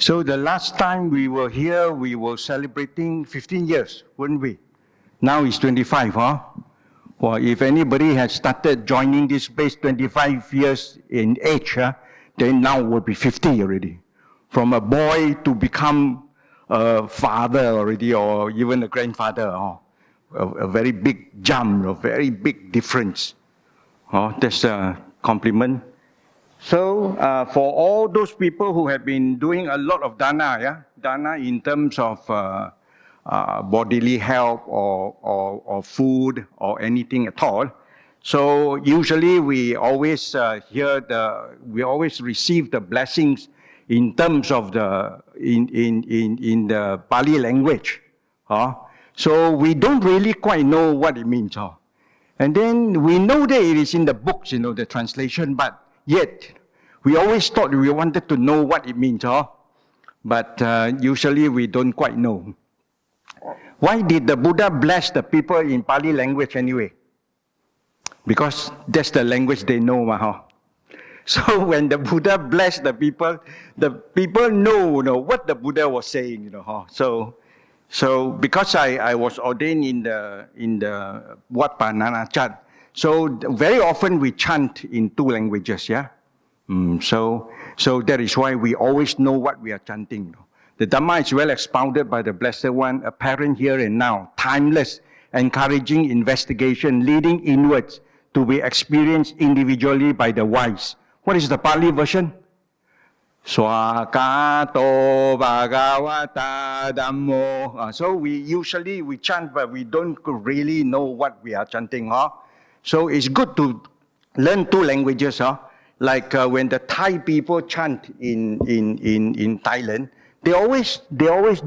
So the last time we were here, we were celebrating 15 years, weren't we? Now it's 25, huh? Well, if anybody has started joining this base 25 years in age, then now will be 50 already. From a boy to become a father already, or even a grandfather, a very big jump, a very big difference. That's a compliment. So for all those people who have been doing a lot of dana, dana in terms of bodily health or food or anything at all. So usually we always we always receive the blessings in terms of in the Pali language. So we don't really quite know what it means. And then we know that it is in the books, the translation, but yet we always thought we wanted to know what it means. But usually we don't quite know. Why did the Buddha bless the people in Pali language anyway? Because that's the language they know. So when the Buddha blessed the people know what the Buddha was saying. So because I was ordained in the Wat Panana Chat, so very often we chant in two languages. So that is why we always know what we are chanting. The Dhamma is well expounded by the Blessed One, apparent here and now, timeless, encouraging investigation, leading inwards to be experienced individually by the wise. What is the Pali version? Swakato Bhagavata Dhammo. So we chant, but we don't really know what we are chanting. So it's good to learn two languages. Like when the Thai people chant in Thailand, they always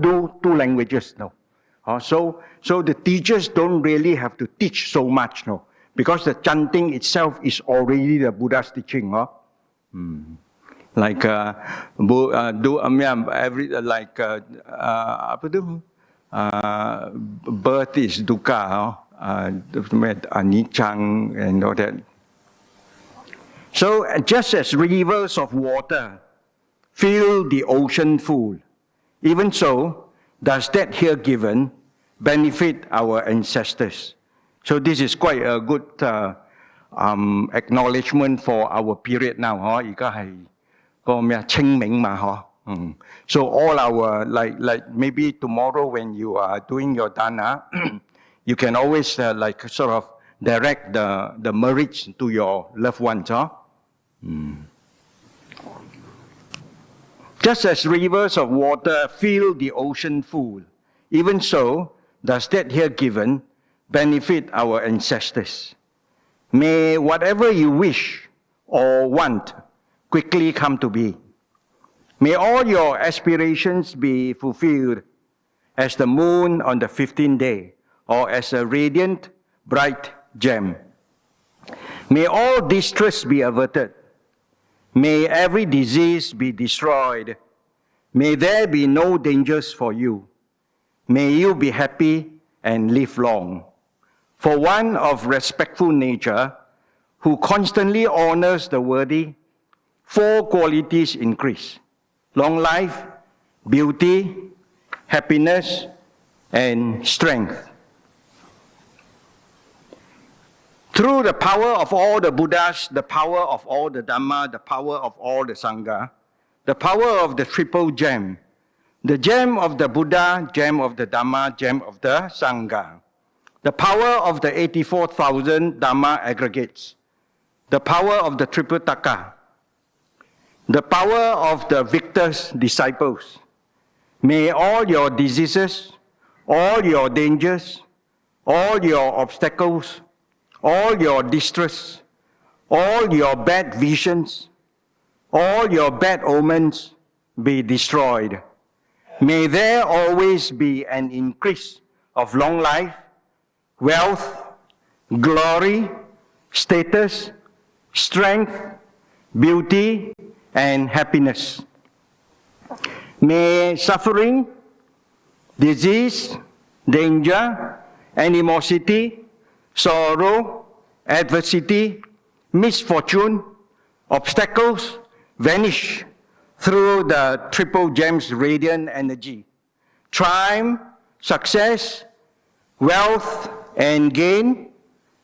do two languages. So the teachers don't really have to teach so much, because the chanting itself is already the Buddha's teaching. Like birth is dukkha, anicca and all that. So just as rivers of water fill the ocean full, even so does that here given benefit our ancestors. So this is quite a good acknowledgement for our period now. So all our, like maybe tomorrow when you are doing your dana, you can always sort of direct the merits to your loved ones. Just as rivers of water fill the ocean full, even so does that here given benefit our ancestors. May whatever you wish or want quickly come to be. May all your aspirations be fulfilled as the moon on the 15th day, or as a radiant, bright gem. May all distress be averted. May every disease be destroyed. May there be no dangers for you. May you be happy and live long. For one of respectful nature, who constantly honors the worthy, 4 qualities increase: long life, beauty, happiness, and strength. Through the power of all the Buddhas, the power of all the Dhamma, the power of all the Sangha, the power of the triple gem, the gem of the Buddha, gem of the Dhamma, gem of the Sangha, the power of the 84,000 Dhamma aggregates, the power of the triple taka, the power of the victor's disciples. May all your diseases, all your dangers, all your obstacles, all your distress, all your bad visions, all your bad omens be destroyed. May there always be an increase of long life, wealth, glory, status, strength, beauty, and happiness. May suffering, disease, danger, animosity, sorrow, adversity, misfortune, obstacles vanish through the triple gems radiant energy. Triumph, success, wealth and gain,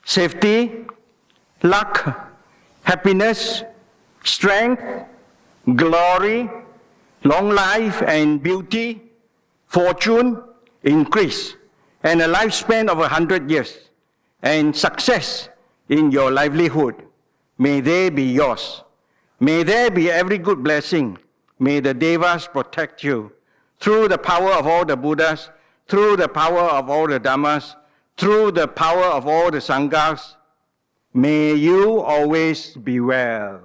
safety, luck, happiness, strength, glory, long life and beauty, fortune, increase, and a lifespan of 100 years, and success in your livelihood. May they be yours. May there be every good blessing. May the Devas protect you through the power of all the Buddhas, through the power of all the Dhammas, through the power of all the Sanghas. May you always be well.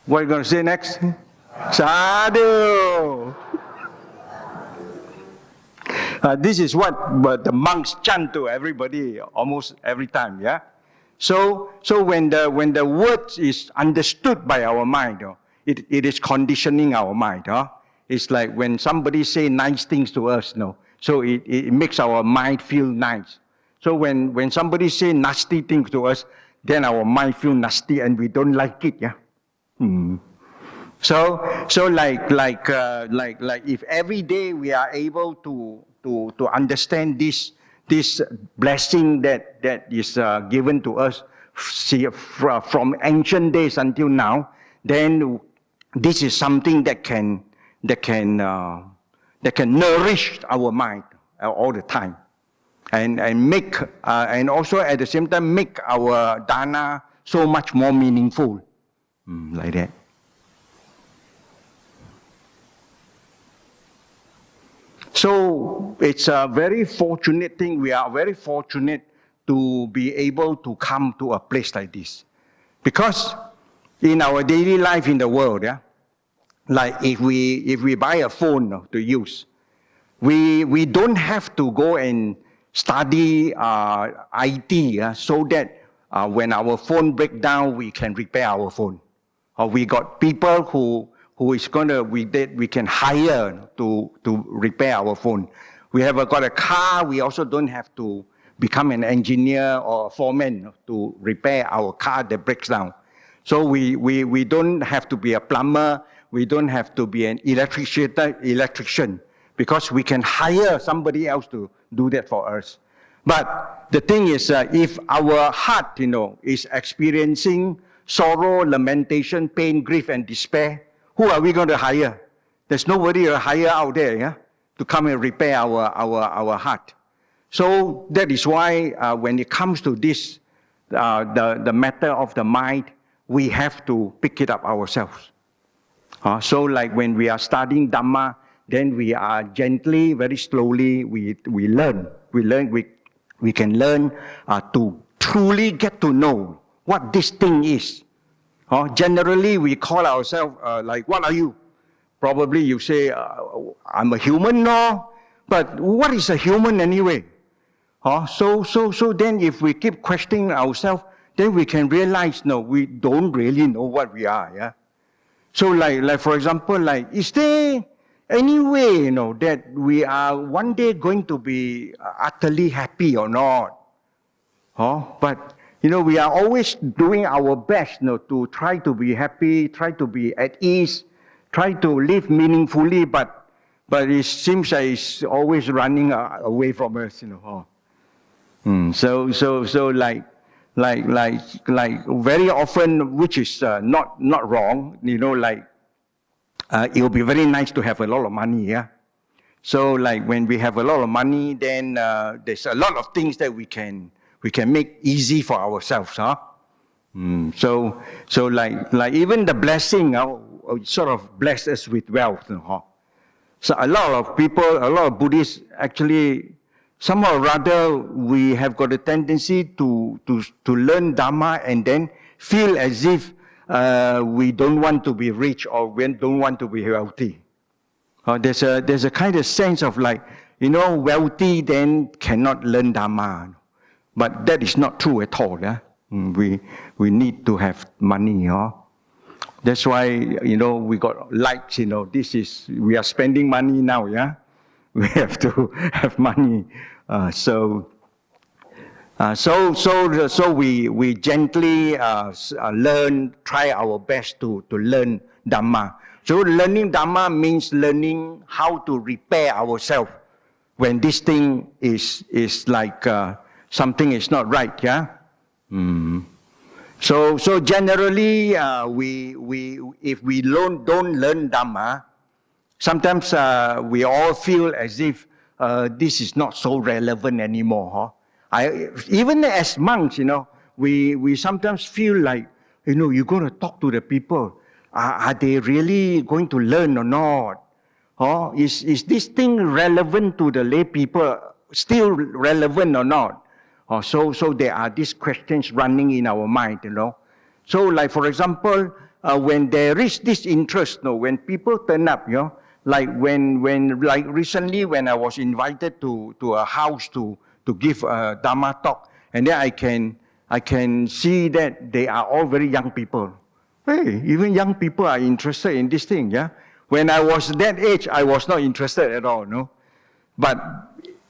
What are you going to say next? Sadhu! This is what the monks chant to everybody almost every time, yeah? So when the word is understood by our mind, it is conditioning our mind. It's like when somebody say nice things to us, so it makes our mind feel nice. So when somebody say nasty things to us, then our mind feel nasty and we don't like it, yeah? So like if every day we are able to understand this blessing that is given to us from ancient days until now, then this is something that can nourish our mind all the time, and make and also at the same time make our dana so much more meaningful, like that. So it's a very fortunate thing. We are very fortunate to be able to come to a place like this. Because in our daily life in the world, yeah, like if we buy a phone to use, we don't have to go and study IT so that when our phone breaks down, we can repair our phone. Or we got people who is we can hire to repair our phone. We have got a car, we also don't have to become an engineer or a foreman to repair our car that breaks down. So we don't have to be a plumber, we don't have to be an electrician, because we can hire somebody else to do that for us. But the thing is, if our heart, is experiencing sorrow, lamentation, pain, grief, and despair, who are we going to hire? There's nobody to hire out there, yeah, to come and repair our heart. So that is why when it comes to this, the matter of the mind, we have to pick it up ourselves. So like when we are studying Dhamma, then we are gently, very slowly, we learn. We can learn to truly get to know what this thing is. Generally, we call ourselves like, what are you? Probably you say, I'm a human, no? But what is a human anyway? So then if we keep questioning ourselves, then we can realize, no, we don't really know what we are, yeah? So like for example, like, is there any way, that we are one day going to be utterly happy or not? But we are always doing our best, to try to be happy, try to be at ease, try to live meaningfully, but it seems like it's always running away from us, So like very often, which is not wrong, it will be very nice to have a lot of money, yeah. So like when we have a lot of money, then there's a lot of things that we can make easy for ourselves, So like even the blessing sort of bless us with wealth, So a lot of people, a lot of Buddhists actually, somehow or rather, we have got a tendency to learn Dhamma and then feel as if we don't want to be rich or we don't want to be wealthy. There's a kind of sense of like, wealthy then cannot learn Dhamma. But that is not true at all. Yeah? We need to have money. That's why, we got likes, we are spending money now, yeah? We have to have money. So we gently learn, try our best to learn Dhamma. So learning Dhamma means learning how to repair ourselves when this thing is like something is not right, yeah? So generally, if we don't learn Dhamma, sometimes we all feel as if this is not so relevant anymore. Even as monks, we sometimes feel like, you're going to talk to the people. Are they really going to learn or not? Is this thing relevant to the lay people? Still relevant or not? So there are these questions running in our mind, So like for example, when there is this interest, when people turn up, like like recently when I was invited to a house to give a Dhamma talk, and then I can see that they are all very young people. Hey, even young people are interested in this thing, yeah? When I was that age, I was not interested at all, no? But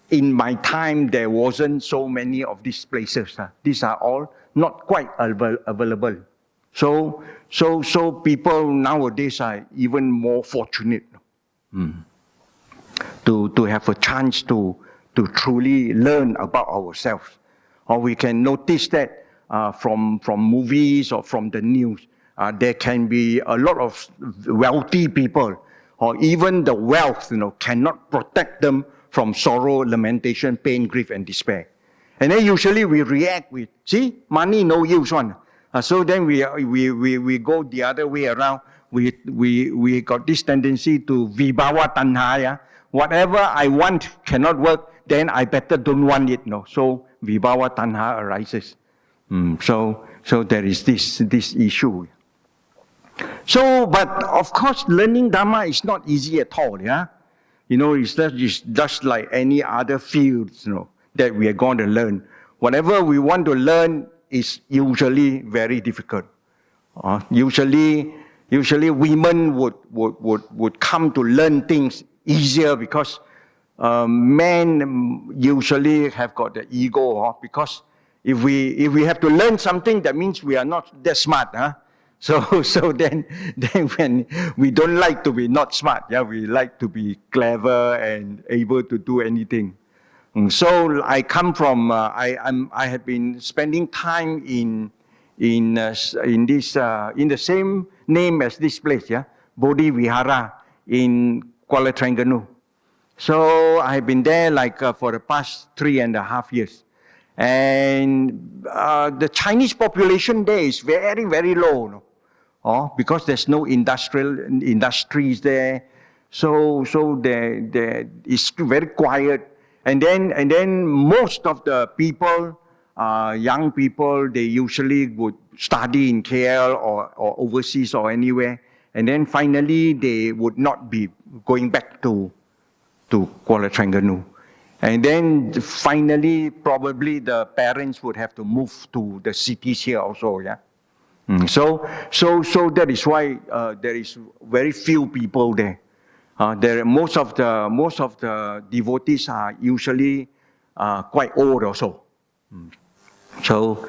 in my time, there wasn't so many of these places. These are all not quite available. So people nowadays are even more fortunate to have a chance to truly learn about ourselves. Or we can notice that from movies or from the news, there can be a lot of wealthy people, or even the wealth, cannot protect them from sorrow, lamentation, pain, grief, and despair. And then usually we react with, see, money no use one. So then we go the other way around. We got this tendency to vibhava tanha. Whatever I want cannot work, then I better don't want it. No, so vibhava tanha arises. So there is this issue. So, but of course, learning Dhamma is not easy at all. Yeah, it's just like any other fields. That we are going to learn. Whatever we want to learn is usually very difficult. Usually women would come to learn things easier because men usually have got the ego. Because if we have to learn something, that means we are not that smart. So then when we don't like to be not smart, we like to be clever and able to do anything. So I come from I have been spending time in the same name as this place, Bodhi Vihara in Kuala Terengganu. So I have been there like for the past 3.5 years. And the Chinese population there is very, very low, because there's no industries there. So there is very quiet. And then most of the people, young people, they usually would study in KL or overseas or anywhere. And then finally, they would not be going back to Kuala Terengganu. And then finally, probably the parents would have to move to the cities here also, So that is why there is very few people there. Most of the devotees are usually quite old also. So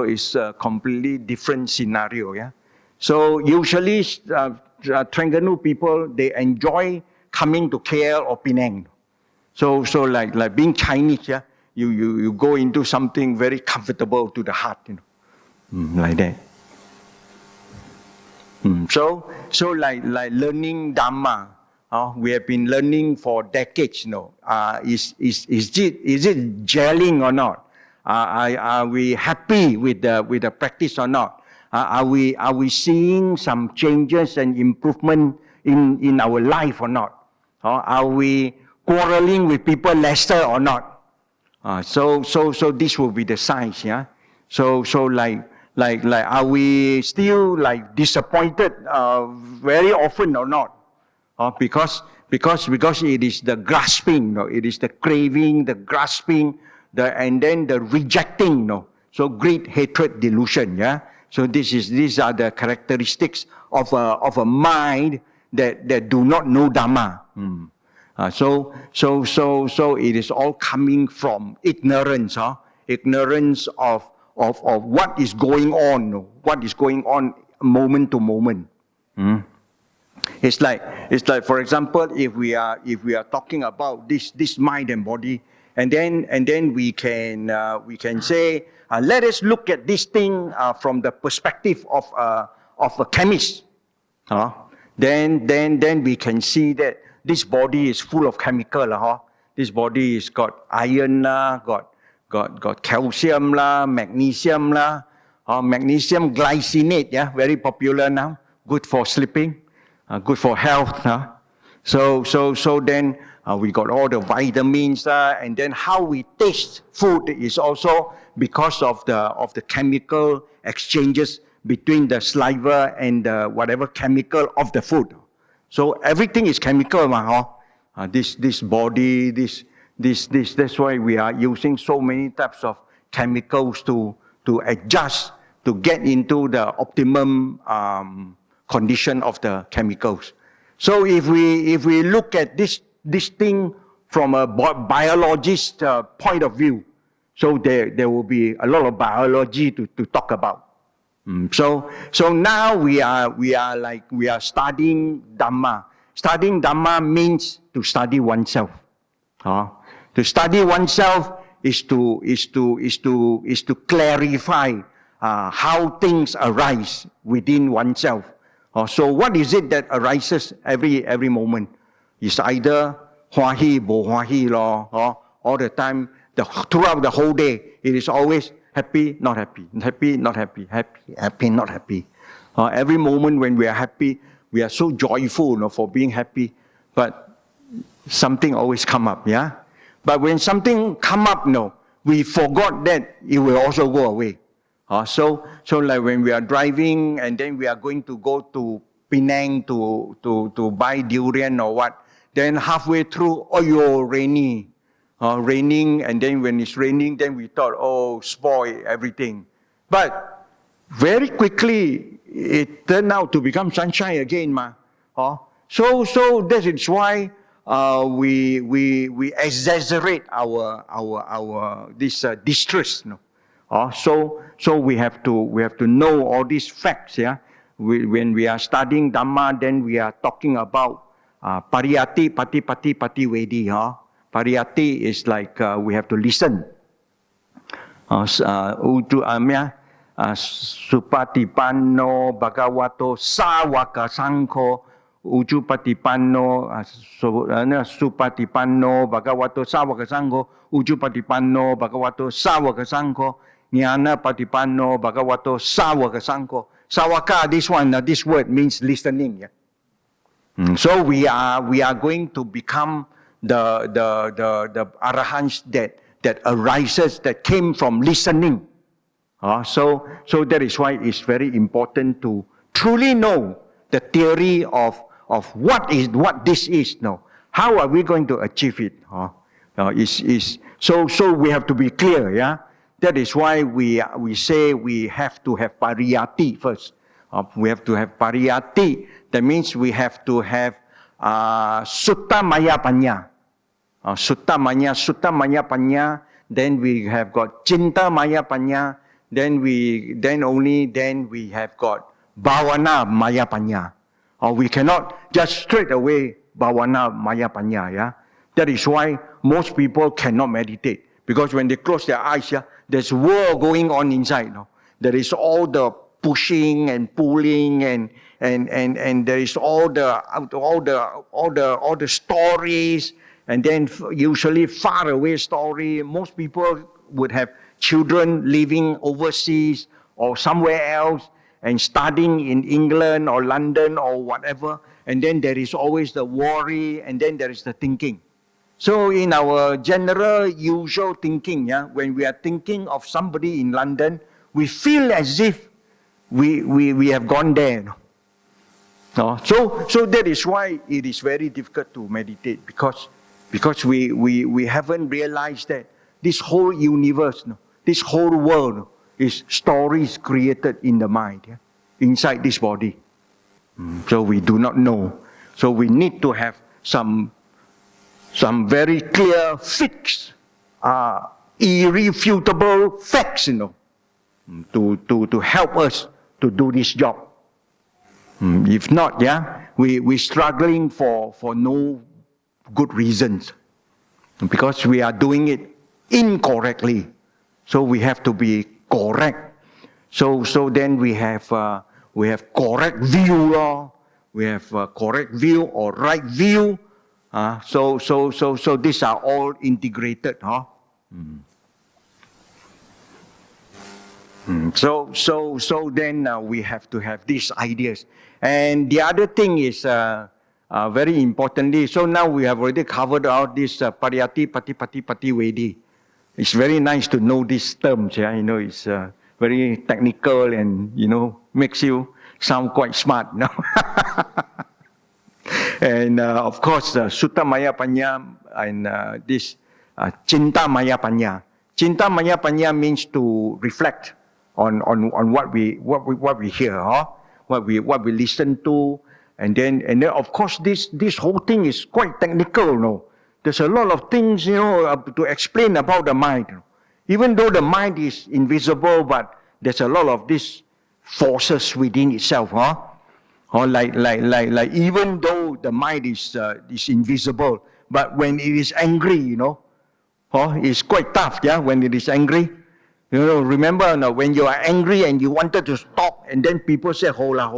it's a completely different scenario, So usually Terengganu people, they enjoy coming to KL or Penang. So like being Chinese, you go into something very comfortable to the heart, like that. So like learning Dhamma, we have been learning for decades. Is it gelling or not? Are we happy with the practice or not? Are we seeing some changes and improvement in our life or not? Are we quarreling with people lesser or not? So this will be the signs, So like are we still like disappointed very often or not? Because it is the grasping, it is the craving, the grasping, and then the rejecting, So greed, hatred, delusion, So these are the characteristics of a mind that do not know Dhamma. So it is all coming from ignorance, ignorance of what is going on moment to moment. It's like, for example, if we are talking about this mind and body, and then we can say, let us look at this thing from the perspective of a chemist. Then we can see that this body is full of chemical. This body is got iron got calcium magnesium magnesium glycinate, very popular now, good for sleeping, good for health. So then we got all the vitamins, and then how we taste food is also because of the chemical exchanges between the saliva and the whatever chemical of the food. So everything is chemical, this body, this. That's why we are using so many types of chemicals to adjust, to get into the optimum condition of the chemicals. So if we look at this thing from a biologist point of view, so there will be a lot of biology to talk about. So now we are studying Dhamma. Studying Dhamma means to study oneself. To study oneself is to clarify how things arise within oneself. So what is it that arises every moment? It's either hua-hi, bo-hua-hi, all the time, throughout the whole day. It is always happy, not happy, happy, not happy, happy, happy, not happy. Every moment when we are happy, we are so joyful for being happy, but something always come up, yeah? But when something come up, we forgot that it will also go away. So like when we are driving and then we are going to go to Penang to buy durian or what, then halfway through, raining, and then when it's raining, then we thought, spoil everything. But very quickly, it turned out to become sunshine again, So that is why we exaggerate our this distress. So we have to know all these facts. Yeah, when we are studying Dhamma, then we are talking about pariyati, pati vedi. Pariyati is like we have to listen. Supatipanno bhagavato sāvaka saṅkho ujupatipanno supatipanno bhagavato sāvaka saṅkho ujupatipanno bhagavato sāvaka saṅkho jnana patipanno bhagavato sāvaka saṅkho. Sāvaka, this word means listening. Yeah? So we are going to become the arahants that arises, that came from listening. So that is why it's very important to truly know the theory of what this is. How are we going to achieve it? So we have to be clear. Yeah, that is why we say we have to have pariyati first. We have to have pariyati. That means we have to have sutta maya panya. Sutta maya panya. Then we have got cinta maya panya. Then we have got bhavana maya panya. We cannot just straight away bhavana maya panya. Yeah, that is why most people cannot meditate, because when they close their eyes, there's war going on inside. There is all the pushing and pulling and there is all the stories, and then usually far away story. Most people would have children living overseas or somewhere else and studying in England or London or whatever, and then there is always the worry, and then there is the thinking. So in our general usual thinking, when we are thinking of somebody in London, we feel as if we have gone there. So that is why it is very difficult to meditate, because we haven't realized that this whole universe, this whole world is stories created in the mind, inside this body. So we do not know. So we need to have some very clear, fixed, irrefutable facts, to help us to do this job. If not, we're struggling for no good reasons. Because we are doing it incorrectly. So we have to be correct. So then we have correct view, we have correct view or right view. So these are all integrated, huh? So then we have to have these ideas. And the other thing is very importantly, so now we have already covered out this pariyati, patipati, pativedhi. It's very nice to know these terms, yeah, it's very technical and, makes you sound quite smart, no? And of course, Sutta Maya Panya and this Cinta Maya Panya. Cinta Maya Panya means to reflect on what we hear, huh? What we listen to, and then of course this whole thing is quite technical, no? There's a lot of things, to explain about the mind. Even though the mind is invisible, but there's a lot of these forces within itself, huh? Or like even though the mind is invisible, but when it is angry, it's quite tough, yeah, when it is angry. Remember when you are angry and you wanted to stop, and then people say, hola,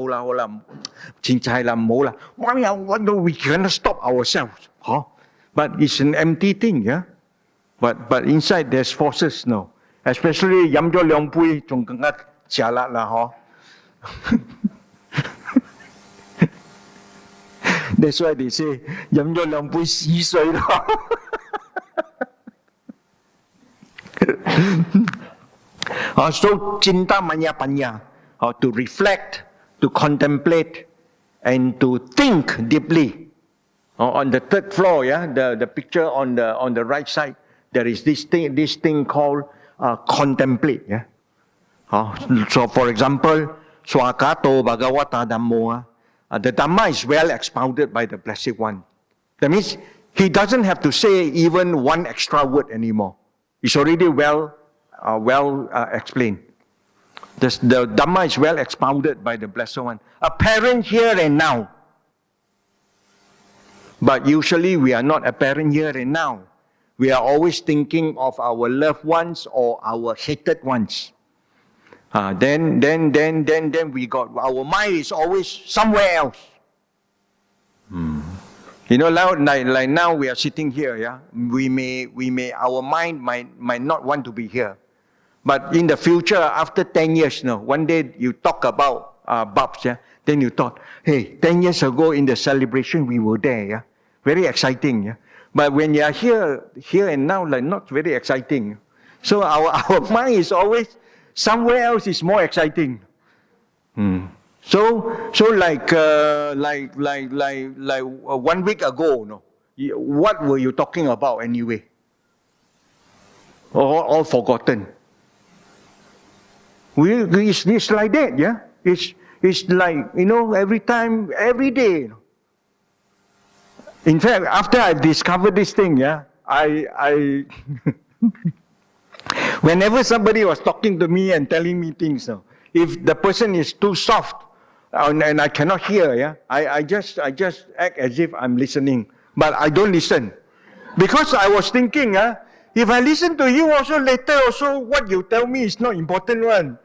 we cannot stop ourselves, huh? But it's an empty thing, yeah. But inside there's forces, no. Especially Yamjo Leongpui Chung Kangat Jalat lah, huh? That's why they say Yamjo Leongpui Si Sui lah. So Cinta Maya Panya, to reflect, to contemplate, and to think deeply. On the third floor, yeah, the picture on the right side, there is this thing called contemplate. Yeah. So for example, Swakato Bhagavata Dhammo. The Dhamma is well expounded by the Blessed One. That means he doesn't have to say even one extra word anymore. It's already well explained. The Dhamma is well expounded by the Blessed One. Apparent here and now. But usually we are not apparent here and now. We are always thinking of our loved ones or our hated ones. Then we got, our mind is always somewhere else. Like now we are sitting here, yeah. Our mind might not want to be here. But in the future, after 10 years, one day you talk about BUBS, yeah. Then you thought, hey, 10 years ago in the celebration we were there, yeah. Very exciting, yeah. But when you are here and now, like not very exciting. So our mind is always somewhere else is more exciting. So like 1 week ago, what were you talking about anyway? All forgotten. It's like that, yeah. It's like every time, every day. In fact, after I discovered this thing, yeah, I whenever somebody was talking to me and telling me things, if the person is too soft and I cannot hear, yeah, I just act as if I'm listening, but I don't listen, because I was thinking, if I listen to you also later, also what you tell me is not important one.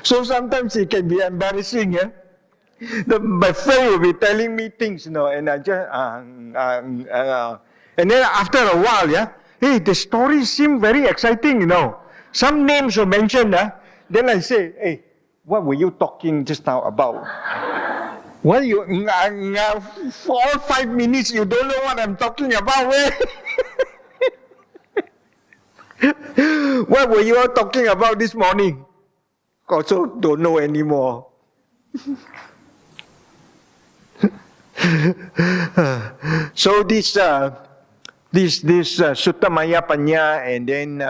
So sometimes it can be embarrassing, yeah. My friend will be telling me things, and I just and then after a while, yeah, hey, the story seemed very exciting, Some names were mentioned, then I say, hey, what were you talking just now about? Well, for all 5 minutes you don't know what I'm talking about, eh? What were you all talking about this morning? Also don't know anymore. So this Sutta Maya Panya and then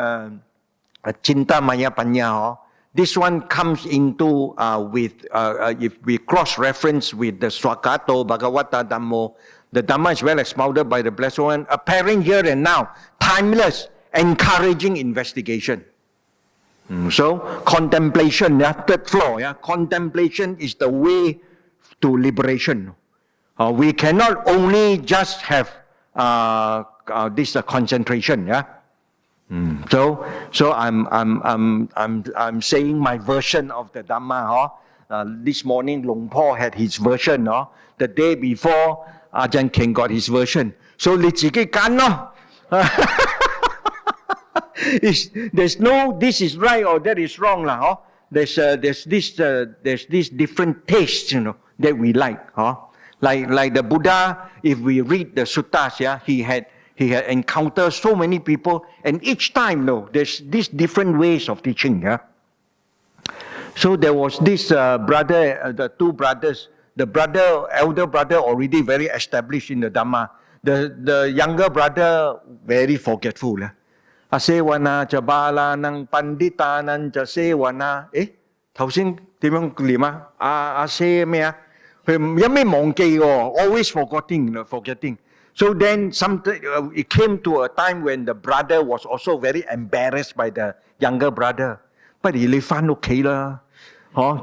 Cinta Maya Panya, this one comes into if we cross-reference with the Swakato Bhagavata Dhammo, the Dhamma is well expounded by the Blessed One, appearing here and now, timeless, encouraging investigation. So contemplation, third floor, contemplation is the way to liberation. We cannot only just have this concentration. Yeah. So I'm saying my version of the Dhamma. This morning, Long Po had his version. The day before, Ajahn King got his version. So 你自己揀咯。There's no this is right or that is wrong lah. There's this different taste, that we like. Like the Buddha, if we read the suttas, yeah, he had encountered so many people, and each time, there's these different ways of teaching. Yeah. So there was this brother, the two brothers. The elder brother, already very established in the Dhamma. The younger brother, very forgetful. Asewana chabala ng pandita ng jasewana. 頭先點樣念啊？Ase咩啊？佢有咩忘記喎 ？Always forgetting. So then it came to a time when the brother was also very embarrassed by the younger brother. But he翻屋企啦。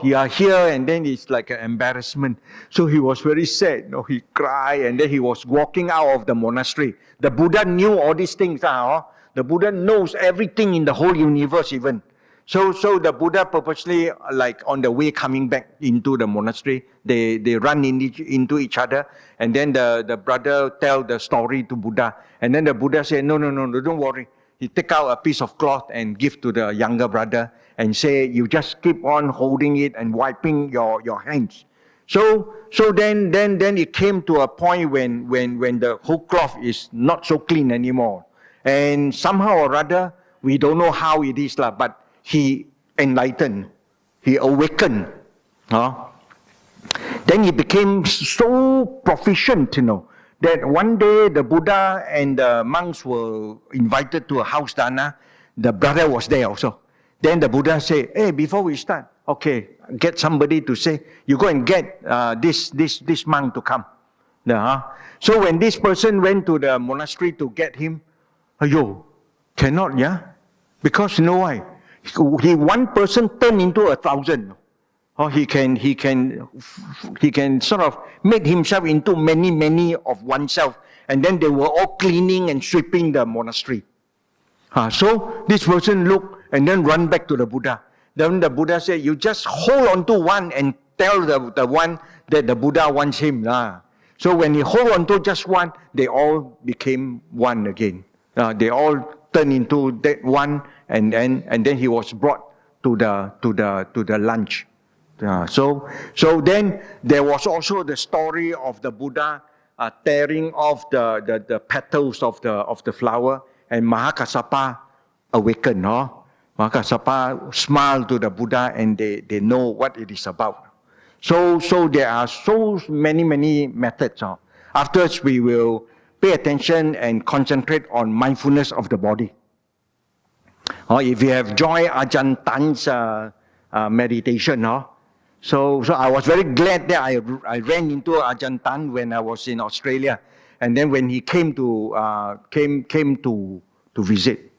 You are here, and then it's like an embarrassment. So he was very sad. He cried, and then he was walking out of the monastery. The Buddha knew all these things. The Buddha knows everything in the whole universe even. So the Buddha purposely, like on the way coming back into the monastery, they run into each other, and then the brother tell the story to Buddha. And then the Buddha said, no, don't worry. He take out a piece of cloth and give to the younger brother and say, you just keep on holding it and wiping your hands. So then it came to a point when the whole cloth is not so clean anymore. And somehow or other, we don't know how it is, but he enlightened, he awakened. Then he became so proficient, that one day the Buddha and the monks were invited to a house dana. The brother was there also. Then the Buddha said, hey, before we start, okay, get somebody to say, you go and get this monk to come. So when this person went to the monastery to get him, cannot, yeah? Because you know why? One person turned into 1,000. He can sort of make himself into many of oneself. And then they were all cleaning and sweeping the monastery. So this person looked and then run back to the Buddha. Then the Buddha said, you just hold on to one and tell the one that the Buddha wants him. So when he hold on to just one, they all became one again. They all turned into that one, and then he was brought to the lunch. So then there was also the story of the Buddha tearing off the petals of the flower, and Mahakassapa awakened. Mahakassapa smiled to the Buddha, and they know what it is about. So there are so many methods. Afterwards, we will pay attention and concentrate on mindfulness of the body. If you have joined Ajahn Tan's meditation, so I was very glad that I ran into Ajahn Tan when I was in Australia, and then when he came to visit,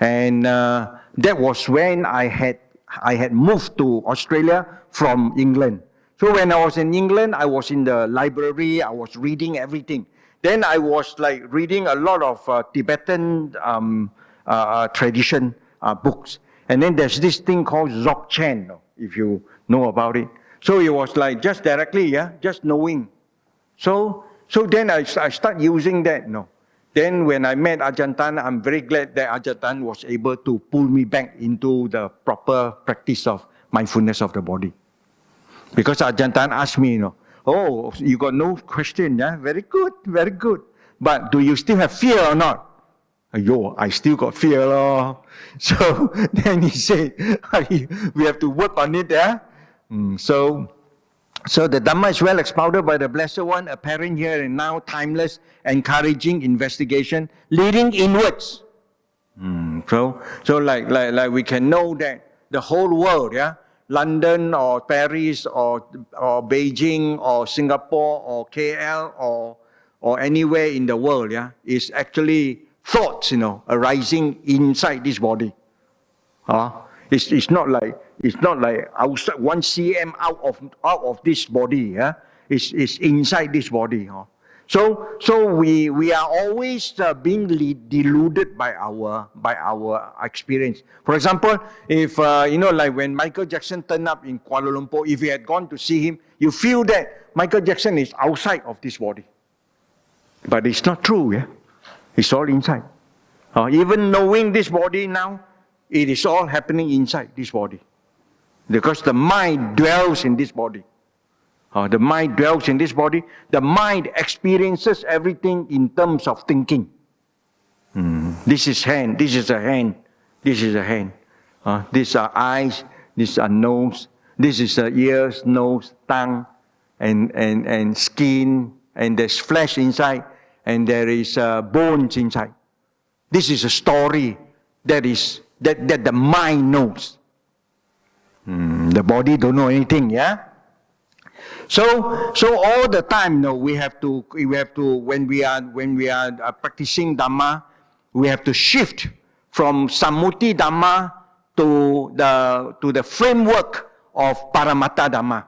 and that was when I had moved to Australia from England. So when I was in England, I was in the library, I was reading everything. Then I was like reading a lot of Tibetan tradition books. And then there's this thing called Dzogchen, if you know about it. So it was like just directly, just knowing. So then I start using that. Then when I met Ajahn Tan, I'm very glad that Ajahn Tan was able to pull me back into the proper practice of mindfulness of the body. Because Ajahn Tan asked me, oh, you got no question, yeah? Very good, very good. But do you still have fear or not? I still got fear. So then he said, we have to work on it, yeah? So the Dhamma is well expounded by the Blessed One, apparent here and now, timeless, encouraging investigation, leading inwards. So like we can know that the whole world, yeah? London or Paris or Beijing or Singapore or KL or anywhere in the world, is actually thoughts, arising inside this body. It's not like outside 1 cm out of this body. is inside this body. So we are always being deluded by our experience. For example, if like when Michael Jackson turned up in Kuala Lumpur, if you had gone to see him, you feel that Michael Jackson is outside of this body. But it's not true, yeah? It's all inside. Even knowing this body now, it is all happening inside this body. Because the mind dwells in this body. The mind dwells in this body. The mind experiences everything in terms of thinking. This is hand, this is a hand, this is a hand. These are eyes, these are nose, this is ears, nose, tongue, and skin, and there's flesh inside, and there is bones inside. This is a story that the mind knows. The body don't know anything, yeah? So all the time, we have to when we are practicing Dhamma, we have to shift from Sammuti Dhamma to the framework of Paramatta Dhamma.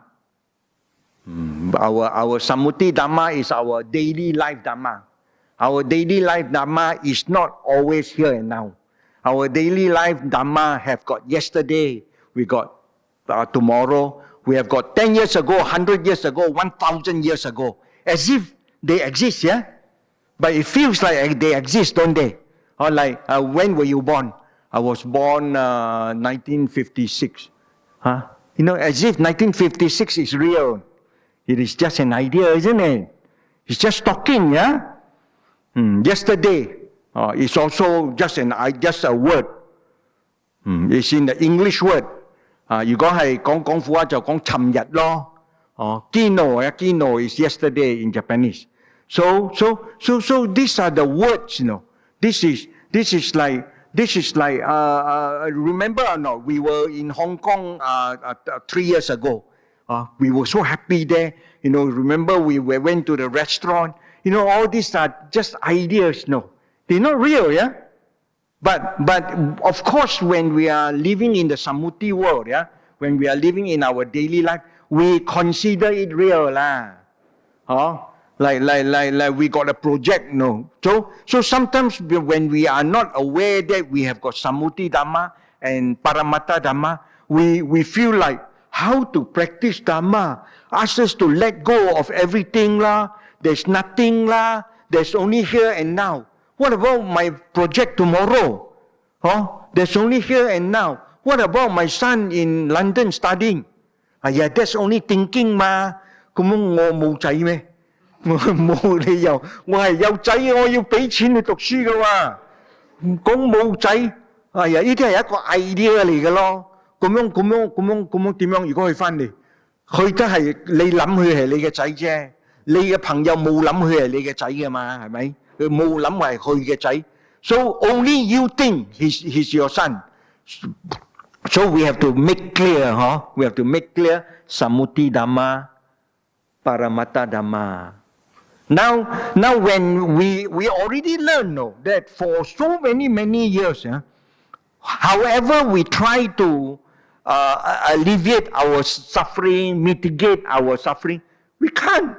Our Sammuti Dhamma is our daily life Dhamma. Our daily life Dhamma is not always here and now. Our daily life Dhamma have got yesterday, we got tomorrow, we have got 10 years ago, 100 years ago, 1,000 years ago. As if they exist, yeah? But it feels like they exist, don't they? Or like, when were you born? I was born 1956. As if 1956 is real. It is just an idea, isn't it? It's just talking, yeah? Yesterday is also just a word. It's in the English word. 如果係講苦話就講尋日咯。Kino is yesterday in Japanese. So these are the words, This is like remember or not? We were in Hong Kong 3 years ago. We were so happy there. Remember we went to the restaurant. All these are just ideas. They're not real, yeah. But of course, when we are living in the Sammuti world, yeah, when we are living in our daily life, we consider it real, lah. Like we got a project, So sometimes when we are not aware that we have got Sammuti Dhamma and Paramatta Dhamma, we feel like how to practice Dhamma. Ask us to let go of everything, lah. There's nothing, lah. There's only here and now. What about my project tomorrow? There's only here and now. What about my son in London studying? Yeah, that's only thinking嘛。咁我冇仔咩？我冇理由，我係有仔，我要俾錢去讀書嘅喎。講冇仔，呀，呢啲係一個 idea 嚟嘅咯。咁樣點樣？如果佢翻嚟，佢都係你諗佢係你嘅仔啫，你嘅朋友冇諗佢係你嘅仔嘅嘛，係咪？佢冇諗係佢嘅仔。So only you think he's your son. So we have to make clear, We have to make clear Sammuti Dhamma, Paramatta Dhamma. Now when we already learn that for so many years, however we try to alleviate our suffering, mitigate our suffering, we can't.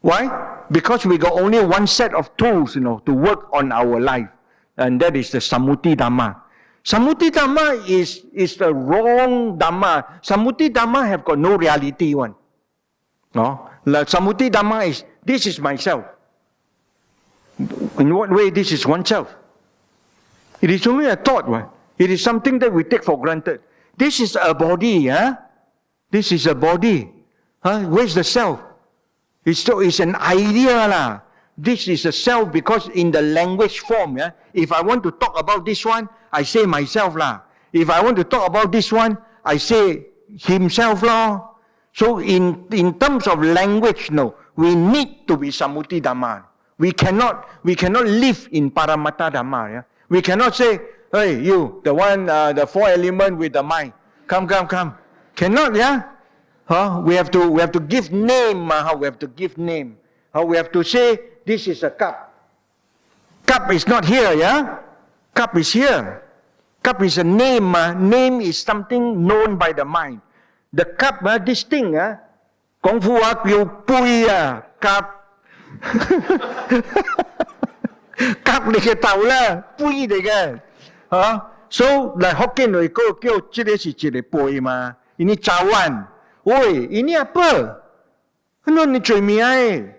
Why? Because we got only one set of tools, to work on our life, and that is the Sammuti Dhamma. Sammuti Dhamma is the wrong Dhamma. Sammuti Dhamma have got no reality one. Like Sammuti Dhamma is, this is myself. In what way this is oneself? It is only a thought, one. It is something that we take for granted. This is a body, This is a body. Where's the self? It's an idea, lah. This is a self because in the language form, if I want to talk about this one, I say myself, lah. If I want to talk about this one, I say himself, lah. So in terms of language, we need to be Sammuti Dhamma. We cannot live in Paramatta Dhamma. We cannot say, hey, you, the one, the four element with the mind, come. Cannot, We have to give name. We have to give name. We have to say this is a cup. Cup is not here, Cup is here. Cup is a name. Name is something known by the mind. The cup, this thing, 廣府話叫杯啊，夾夾你嘅頭啦，杯嚟嘅，嚇。So 嚟福建嚟講叫這個是一個杯嘛，ini cawan. Oi, ini apa? Ano ni cuy mi ai?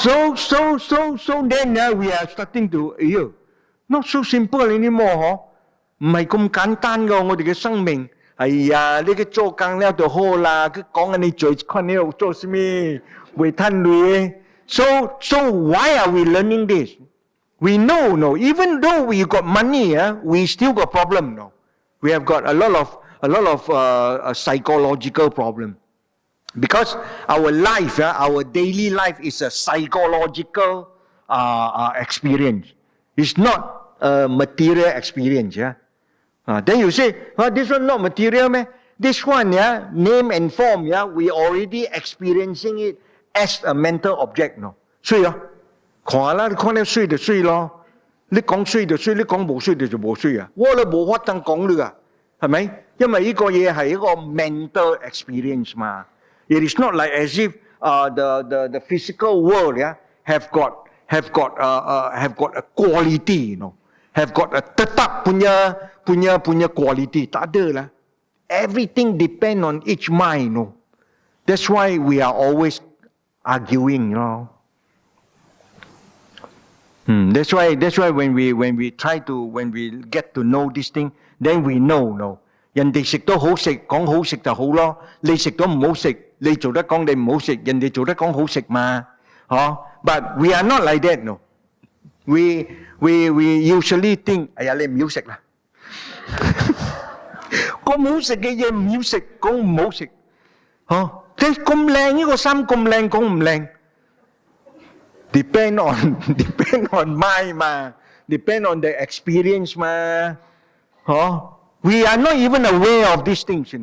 So then we are starting to, not so simple anymore, 嗬，唔係咁簡單㗎，我哋嘅生命。哎呀，你嘅做工了就好啦，佢講緊你最困你做什麼，為攤累。So why are we learning this? We know, no, even though we got money, we still got problem, no. We have got a lot of psychological problem. Because our life, our daily life is a psychological experience. It's not a material experience, yeah. Then you say, this one not material, man. This one, name and form, we already experiencing it as a mental object, no. 所以看啦，你看你衰就衰咯，你講衰就衰，你講冇衰就冇衰啊。我都冇法當講你啊，係咪？因為呢個嘢係一個 mental experience 嘛。It is not like as if the physical world have got a quality, have got a tetap punya quality. Tak ada lah. Everything depend on each mind, That's why we are always arguing, That's why when we get to know this thing, then we know, 人哋食都好食，講好食就好咯。你食到唔好食，你做得講你唔好食，人哋做得講好食嘛，But we are not like that, no. We usually think， 哎呀，你唔要食啦。咁好食嘅嘢唔要食，講唔好食，即係咁靚呢個衫咁靚，講唔靚。Depend on mind 嘛 ，depend on the experience 嘛，We are not even aware of these things,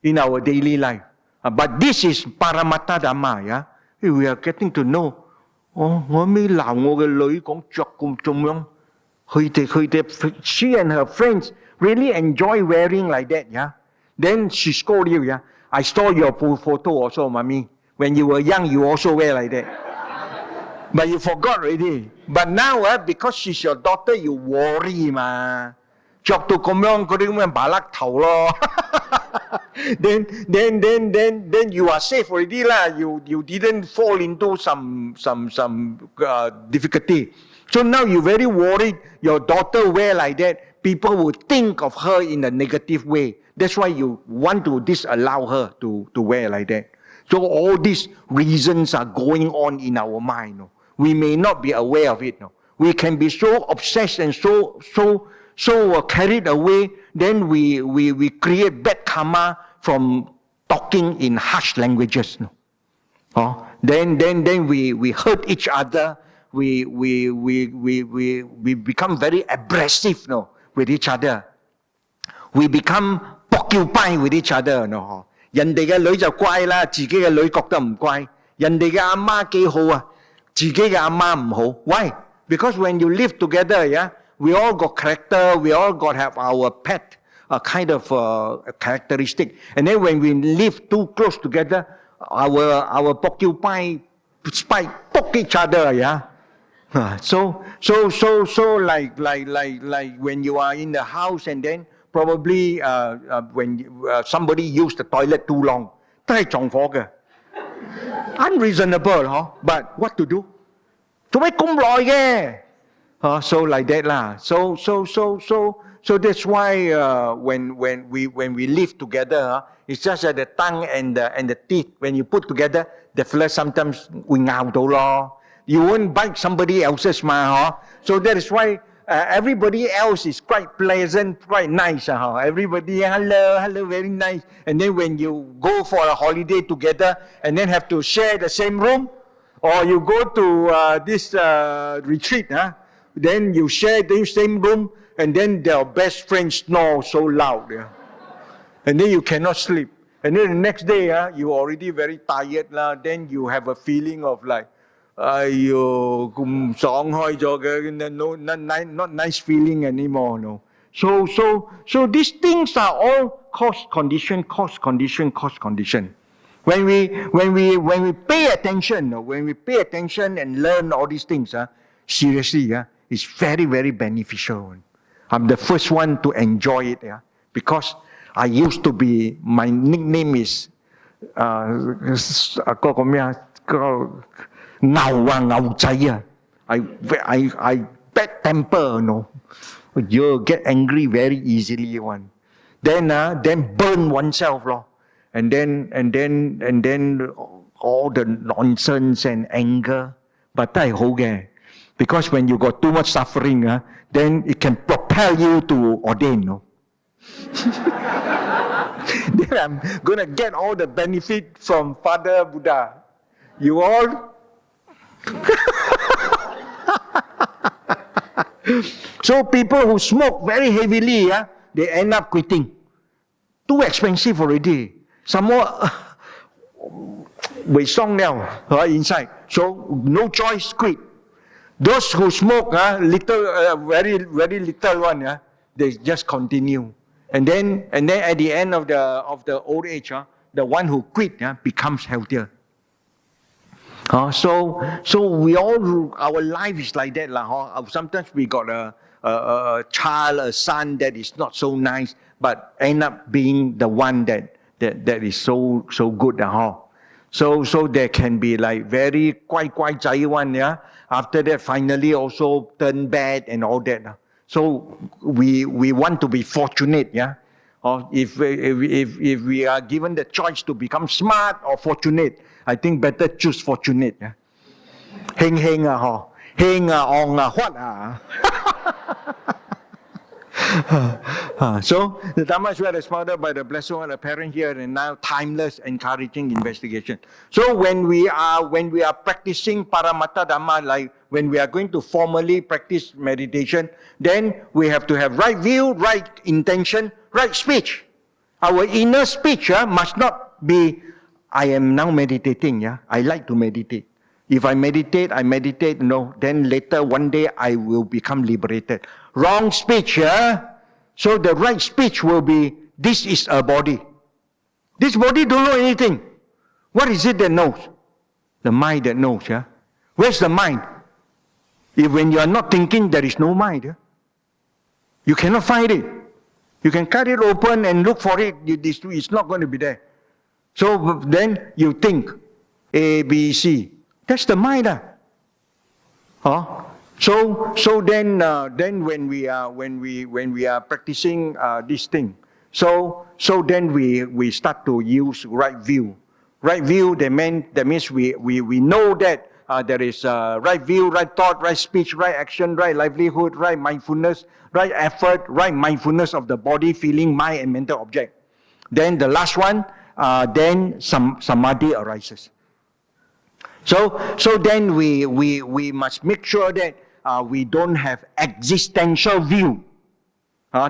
in our daily life. But this is Paramatta Dhamma, We are getting to know. 我未鬧我嘅女講着咁樣，she and her friends really enjoy wearing like that, Then she scold you, I saw your photo also, Mommy. When you were young, you also wear like that. But you forgot already. But now, because she's your daughter, you worry, ma. 着到咁樣嗰啲咁嘅麻甩頭咯。Then you are safe already lah. You didn't fall into some difficulty. So now you very worried. Your daughter wear like that. People will think of her in a negative way. That's why you want to disallow her to wear like that. So all these reasons are going on in our mind. We may not be aware of it. We can be so obsessed and so carried away, then we create bad karma from talking in harsh languages. Then we hurt each other. We become very aggressive, with each other. We become porcupine with each other. 人哋嘅女就乖啦，自己嘅女覺得唔乖。人哋嘅阿媽幾好啊，自己嘅阿媽唔好。Why? Because when you live together, we all got character, we all got have our pet kind of characteristic. And then when we live too close together, our porcupine spike poke each other, So like when you are in the house and then probably when somebody used the toilet too long, 都係撞火嘅 unreasonable, But what to do? 做咩咁耐嘅？So like that lah. So that's why when we live together, it's just that the tongue and the teeth, when you put together, the flesh sometimes 會咬到咯。You won't bite somebody else's So that is why everybody else is quite pleasant, quite nice. Everybody, hello, very nice. And then when you go for a holiday together and then have to share the same room, or you go to this retreat, then you share the same room, and then their best friend snore so loud. And then you cannot sleep. And then the next day, you're already very tired. Then you have a feeling of like, 哎呦，咁爽開咗嘅 not nice feeling anymore, no. So these things are all cause condition. When we pay attention, and learn all these things, seriously, it's very, very beneficial. I'm the first one to enjoy it, because I used to be, my nickname is I bad temper, you get angry very easily one. Then burn oneself, and then all the nonsense and anger. But because when you got too much suffering, then it can propel you to ordain. Then I'm gonna get all the benefit from Father Buddha. You all. So people who smoke very heavily, they end up quitting. Too expensive already. Some more, we song now inside. So no choice, quit. Those who smoke, little, very very little one, they just continue. And then at the end of the old age, the one who quit becomes healthier. So we all, our life is like that Sometimes we got a child, a son that is not so nice, but end up being the one that is so good So there can be like very quite zai one, After that, finally also turn bad and all that. So we want to be fortunate, Or if we are given the choice to become smart or fortunate, I think better choose fortunate. Heng heng heng on what So the Dhamma is well expounded by the Blessed One, apparent here and now, timeless, encouraging investigation. So when we are practicing Paramattha Dhamma, like when we are going to formally practice meditation, then we have to have right view, right intention, right speech. Our inner speech must not be, I am now meditating, I like to meditate. If I meditate, then later one day I will become liberated. Wrong speech, So the right speech will be, this is a body. This body don't know anything. What is it that knows? The mind that knows, Where's the mind? If when you are not thinking, there is no mind, You cannot find it. You can cut it open and look for it. It's not going to be there. So then you think, A, B, C. That's the mind. So then when we are practicing this thing, so then we start to use right view. Right view, that means we know that there is right view, right thought, right speech, right action, right livelihood, right mindfulness, right effort, right mindfulness of the body, feeling, mind, and mental object. Then the last one, then samadhi arises. So then we must make sure that we don't have existential view.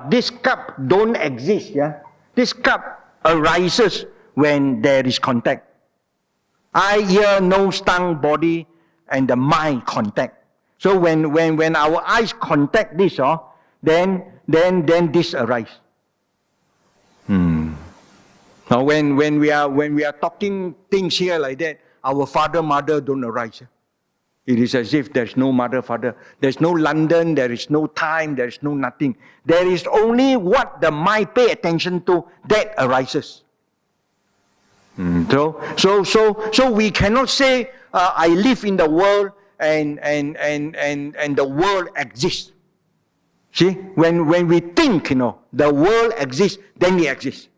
This cup don't exist, This cup arises when there is contact. Eye, ear, nose, tongue, body, and the mind contact. So when our eyes contact this, then this arises. Now when we are talking things here like that, our father, mother don't arise. It is as if there's no mother, father. There's no London, there is no time, there is no nothing. There is only what the mind pay attention to that arises. So we cannot say I live in the world and the world exists. See, when we think, the world exists, then we exist.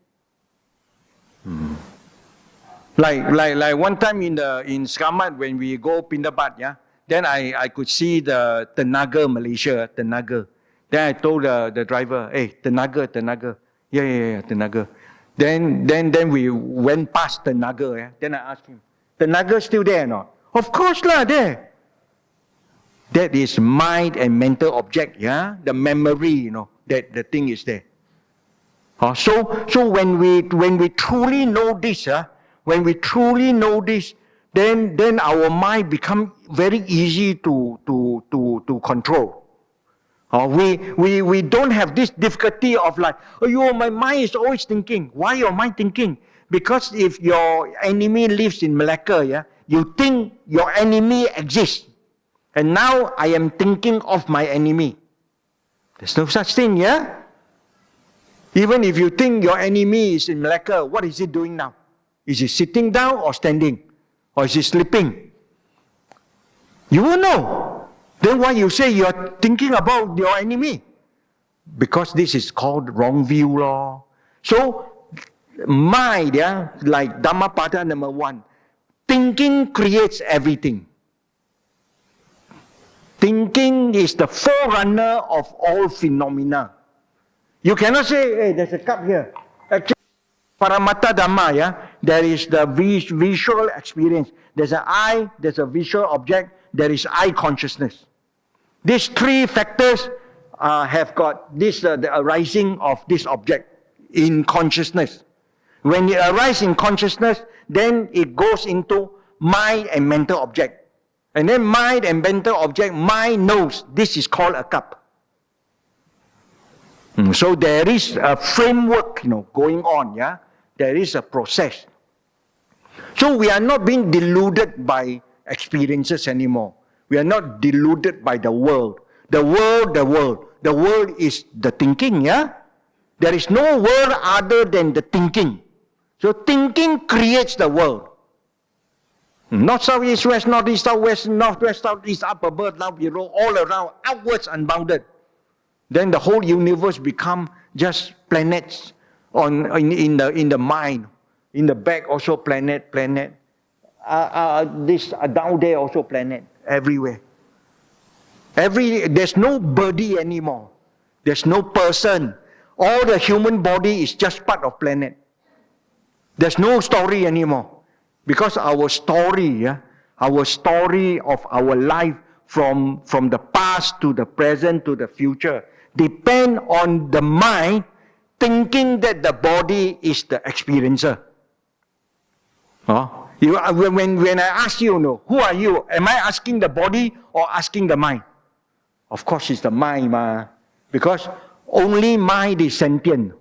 Like one time in Sekamat, when we go Pindabat, then I could see the Tenaga, Malaysia, Tenaga. Then I told the driver, hey, Tenaga. Yeah, Tenaga. Then we went past Tenaga. Then I asked him, Tenaga still there or not? Of course there. That is mind and mental object, the memory, that the thing is there. So when we truly know this, then our mind become very easy to control. We don't have this difficulty of like, oh, my mind is always thinking. Why your mind thinking? Because if your enemy lives in Malacca, yeah, you think your enemy exists. And now I am thinking of my enemy. There's no such thing, yeah? Even if you think your enemy is in Malacca, what is he doing now? Is he sitting down or standing? Or is he sleeping? You won't know. Then why you say you are thinking about your enemy? Because this is called wrong view law. So, mind, yeah, like Dhammapada number 1, thinking creates everything. Thinking is the forerunner of all phenomena. You cannot say, hey, there's a cup here. Actually, Paramata Dhamma, yeah, there is the visual experience. There's an eye, there's a visual object, there is eye consciousness. These three factors have got this the arising of this object in consciousness. When it arises in consciousness, then it goes into mind and mental object. And then mind and mental object, mind knows this is called a cup. So there is a framework, going on, yeah. There is a process. So we are not being deluded by experiences anymore. We are not deluded by the world. The world. The world is the thinking, yeah. There is no world other than the thinking. So thinking creates the world. North, south, east, west, north, east, south, west, north, west, south, east, up, above, down, below, all around, outwards, unbounded. Then the whole universe become just planets in the mind. In the back also planet. This down there also planet. Everywhere. There's no body anymore. There's no person. All the human body is just part of planet. There's no story anymore. Because our story of our life from the past to the present to the future depend on the mind thinking that the body is the experiencer. When I ask you, who are you? Am I asking the body or asking the mind? Of course it's the mind, because only mind is sentient.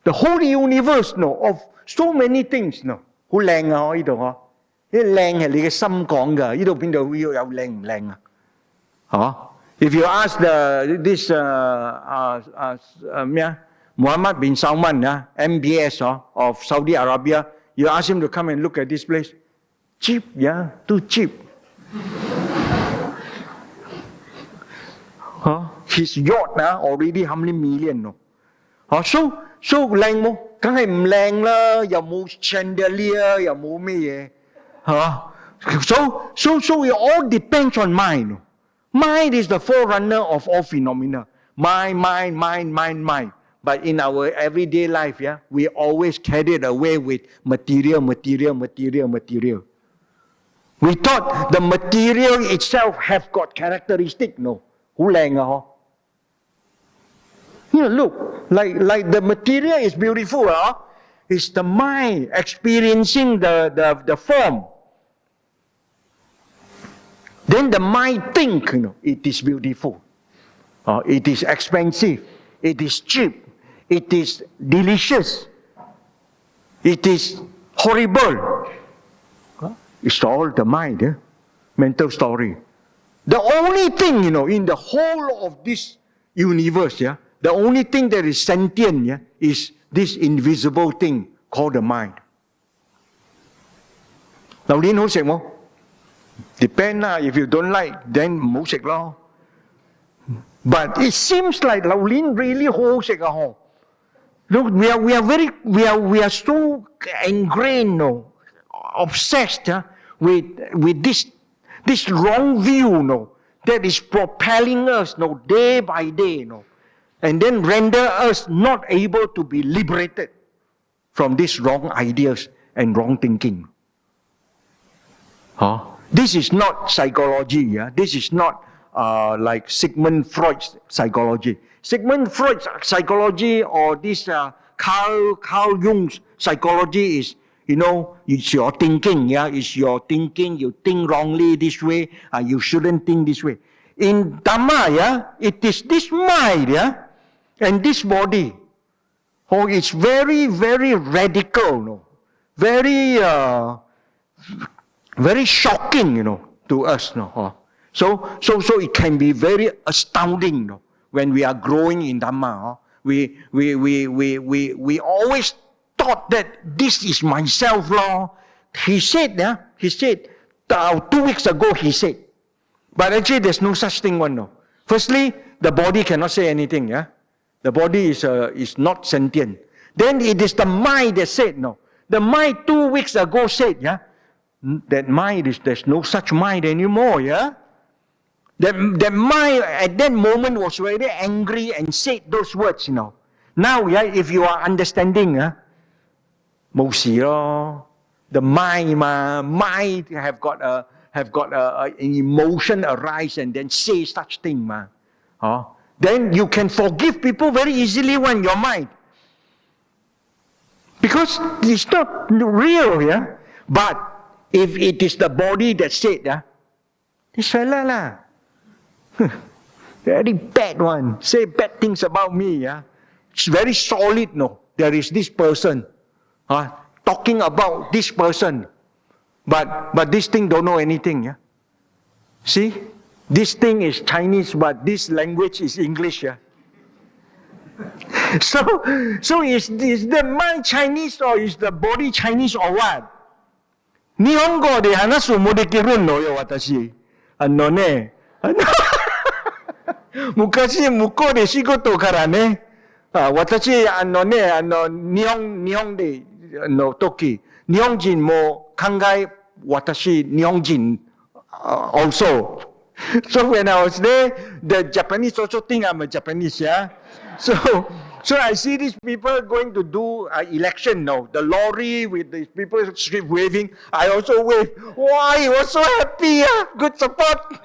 The whole universe, of so many things, 好靚啊！呢度呢啲靚係你嘅心講㗎，呢度邊度有靚唔靚啊？If you ask this Muhammad bin Salman, MBS of Saudi Arabia, you ask him to come and look at this place. Cheap, yeah, too cheap. His yacht already how many million? No? So 靚冇？梗係唔靚啦，又冇 chandelier， 又冇咩嘢，係嘛？So it all depends on mind. Mind is the forerunner of all phenomena. Mind. But in our everyday life, yeah, we always carried away with material. We thought the material itself have got characteristic, no? 好靚啊，嗬！ Look, like the material is beautiful, it's the mind experiencing the form. Then the mind think, it is beautiful, it is expensive, it is cheap, it is delicious, it is horrible. It's all the mind, mental story. The only thing, in the whole of this universe, the only thing that is sentient, is this invisible thing called the mind. 榴蓮好食冇 ？Depend lah. If you don't like, then 唔好食咯。But it seems like 榴蓮 really 好好食啊！嗬。Look, we are so ingrained, obsessed with this wrong view, that is propelling us, day by day, and then render us not able to be liberated from these wrong ideas and wrong thinking. This is not psychology. This is not like Sigmund Freud's psychology. Sigmund Freud's psychology or this Carl Jung's psychology is, it's your thinking. It's your thinking. You think wrongly this way. You shouldn't think this way. In Dhamma, it is this mind, and this body. It's very, very radical, very, very shocking, to us, So it can be very astounding, when we are growing in Dhamma. We always thought that this is myself, Lord. He said, 2 weeks ago he said. But actually there's no such thing, no. Firstly, the body cannot say anything, yeah. The body is not sentient. Then it is the mind that said, no. The mind 2 weeks ago said, yeah. That mind there's no such mind anymore, yeah. That mind at that moment was very angry and said those words, Now, yeah, if you are understanding,冇事咯. The mind have got an emotion arise and then say such thing, Then you can forgive people very easily when your mind. Because it's not real, yeah. But if it is the body that said, this fella lah, very bad one, say bad things about me, yeah. It's very solid, no. There is this person, talking about this person, but this thing don't know anything, yeah. See, this thing is Chinese, but this language is English, yeah. So is the mind Chinese or is the body Chinese or what? Nihongo de hanasu modekirun no yo watashi. Ne. Mukashi muko de shigoto kara ne. Watashi nihon de no toki. Nihonjin mo kangai watashi nihonjin also. So when I was there, the Japanese also think I'm a Japanese, yeah. So I see these people going to do election now. The lorry with the people street waving. I also wave. Wow, he was so happy, yeah. Good support.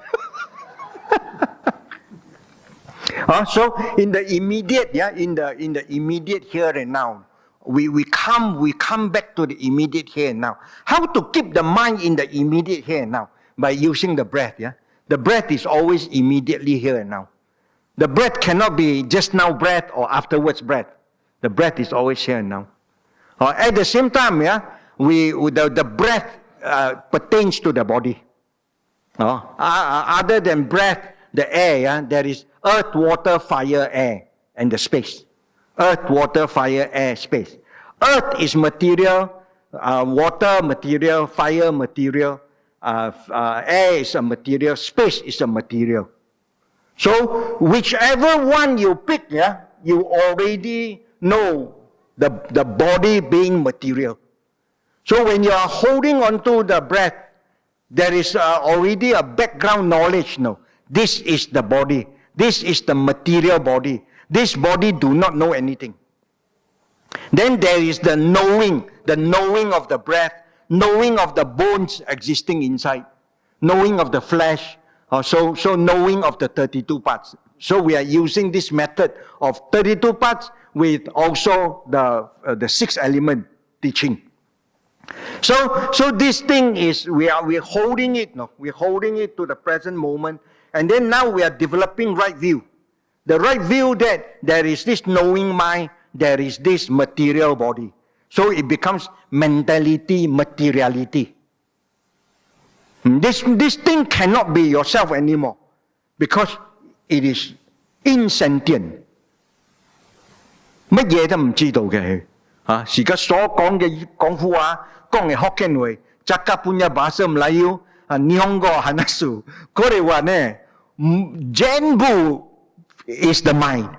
So in the immediate, in the immediate here and now, we come back to the immediate here and now. How to keep the mind in the immediate here and now? By using the breath, yeah. The breath is always immediately here and now. The breath cannot be just now breath or afterwards breath. The breath is always here and now. At the same time, the breath pertains to the body. Other than breath, the air, there is earth, water, fire, air, and the space. Earth, water, fire, air, space. Earth is material, water material, fire material, air is a material, space is a material. So whichever one you pick, you already know the body being material. So when you are holding onto the breath, there is already a background knowledge. No, this is the body. This is the material body. This body do not know anything. Then there is the knowing of the breath, knowing of the bones existing inside, knowing of the flesh, so knowing of the 32 parts. So we are using this method of 32 parts with also the 6 element teaching. So this thing is, we're holding it, we're holding it to the present moment, and then now we are developing right view. The right view that there is this knowing mind, there is this material body. So it becomes mentality, materiality. This thing cannot be yourself anymore because it is insentient. 乜嘢都唔知道嘅佢，而家所講嘅廣府話，講嘅福建話，雜家半日把心嚟要，日本語話，佢哋話呢，全部 is the mind.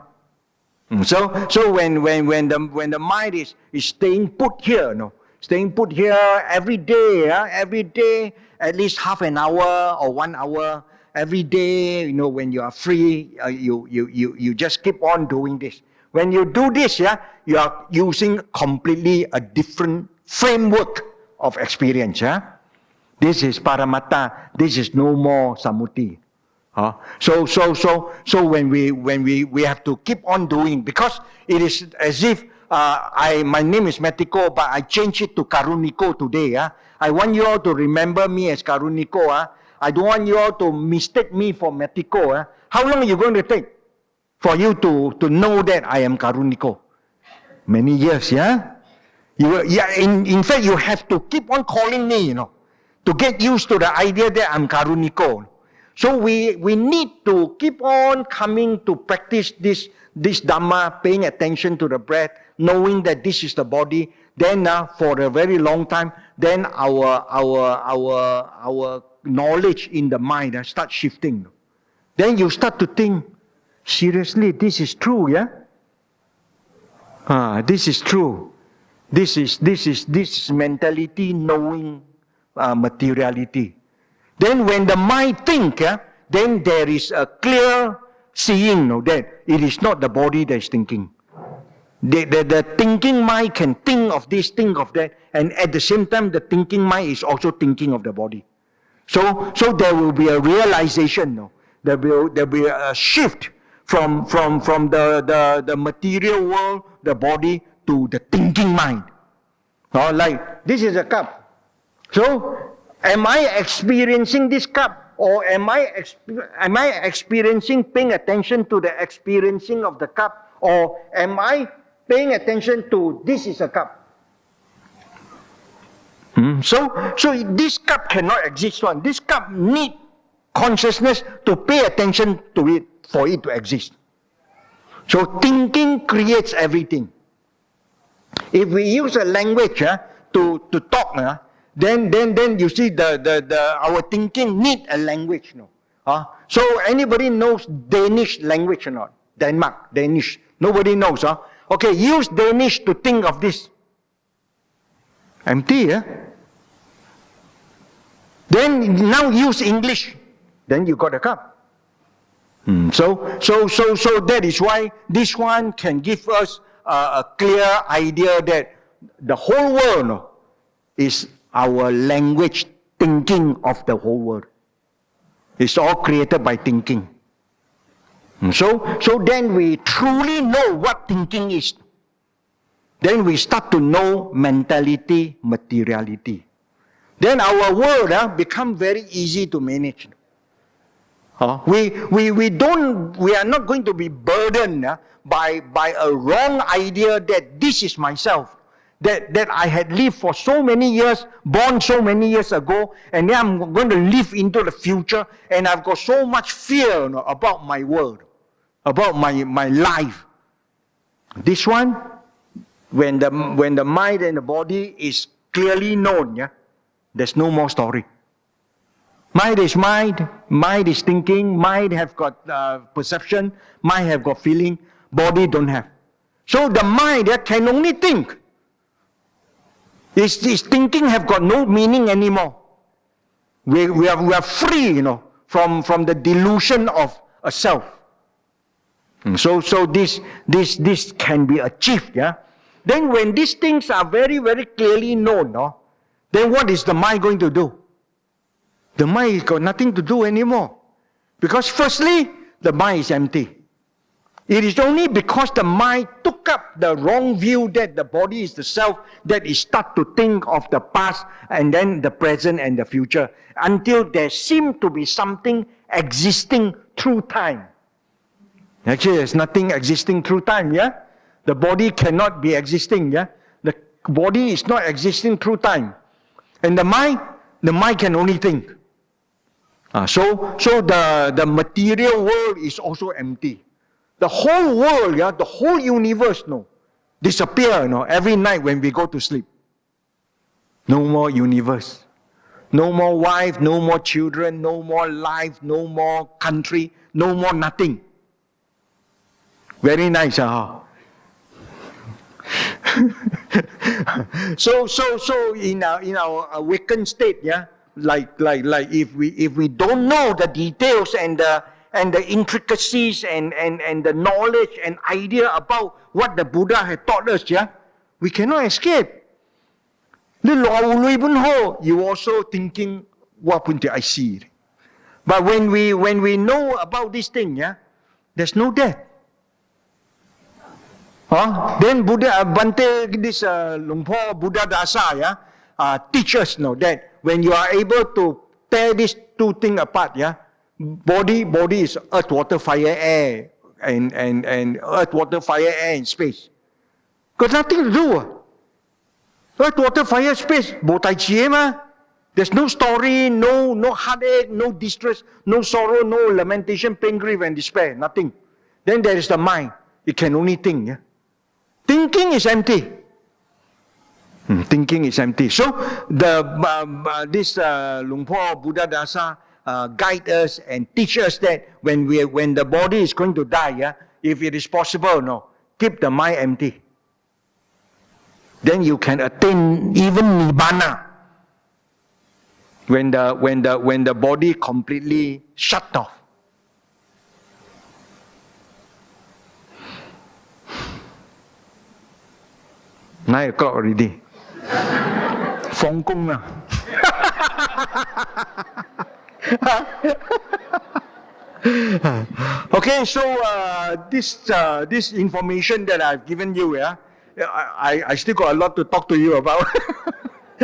So when the mind is staying put here, staying put here every day, at least half an hour or 1 hour every day, when you are free, you just keep on doing this. When you do this, you are using completely a different framework of experience. This is paramatta. This is no more samuti. So when we have to keep on doing, because it is as if my name is Mettiko, but I change it to Karuniko today. I want you all to remember me as Karuniko. I don't want you all to mistake me for Mettiko. How long are you going to take for you to know that I am Karuniko? Many years, yeah? In fact, you have to keep on calling me, to get used to the idea that I'm Karuniko. So we need to keep on coming to practice this Dhamma, paying attention to the breath, knowing that this is the body. Then for a very long time, then our knowledge in the mind starts shifting. Then you start to think, seriously, this is true, yeah? This is true. This is mentality knowing materiality. Then when the mind think, then there is a clear seeing that it is not the body that is thinking. The thinking mind can think of this, think of that, and at the same time, the thinking mind is also thinking of the body. So there will be a realization. There will be a shift from the material world, the body, to the thinking mind. Like this is a cup. So am I experiencing this cup, or am I experiencing, paying attention to the experiencing of the cup, or am I paying attention to this is a cup? So this cup cannot exist. This cup need consciousness to pay attention to it for it to exist. So thinking creates everything. If we use a language to talk, then you see our thinking need a language. So anybody knows Danish language or not? Denmark, Danish. Nobody knows. Okay, use Danish to think of this. Empty, Then now use English. Then you got a cup. So that is why this one can give us a clear idea that the whole world is our language thinking of the whole world. It's all created by thinking. So then we truly know what thinking is. Then we start to know mentality, materiality. Then our world become very easy to manage. We are not going to be burdened by a wrong idea that this is myself, that I had lived for so many years, born so many years ago, and then I'm going to live into the future, and I've got so much fear about my world, about my life. This one, when the mind and the body is clearly known, there's no more story. Mind is mind is thinking, mind have got perception, mind have got feeling, body don't have. So the mind can only think. Its thinking have got no meaning anymore. We are free, from the delusion of a self. So this can be achieved, Then when these things are very, very clearly known, then what is the mind going to do? The mind has got nothing to do anymore. Because firstly, the mind is empty. It is only because the mind took up the wrong view that the body is the self that it start to think of the past and then the present and the future until there seems to be something existing through time. Actually, there's nothing existing through time, The body cannot be existing, The body is not existing through time. And the mind can only think. So the material world is also empty. The whole world, the whole universe, disappear, every night when we go to sleep. No more universe. No more wife, no more children, no more life, no more country, no more nothing. Very nice, So in our awakened state, like if we don't know the details and the intricacies and the knowledge and idea about what the Buddha had taught us, we cannot escape. You also thinking, what did I see? But when we know about this thing, there's no death. Then Buddha, Bante, this Lumpur Buddha Dasa, teach us that when you are able to tear these two things apart, body is earth, water, fire, air, and earth, water, fire, air, and space. Got nothing to do. Earth, water, fire, space. Bo tai chi ma. There's no story, no heartache, no distress, no sorrow, no lamentation, pain, grief, and despair. Nothing. Then there is the mind. It can only think. Yeah? Thinking is empty. Thinking is empty. So this Luang Por Buddha Dasa guide us and teach us that when the body is going to die, yeah, if it is possible, no, keep the mind empty. Then you can attain even nibbana. When the body completely shut off. 9 o'clock already. 放工啦。Okay, so this information that I've given you, yeah, I still got a lot to talk to you about.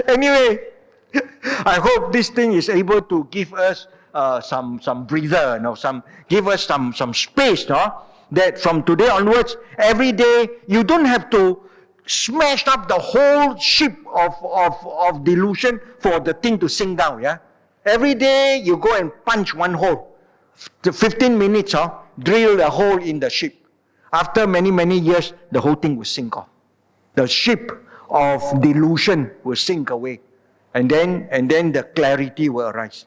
Anyway, I hope this thing is able to give us some breather, give us some space, no? That from today onwards, every day you don't have to smash up the whole ship of delusion for the thing to sink down. Yeah, every day you go and punch one hole. 15 minutes, drill a hole in the ship. After many years, the whole thing will sink off. The ship of delusion will sink away. And then the clarity will arise.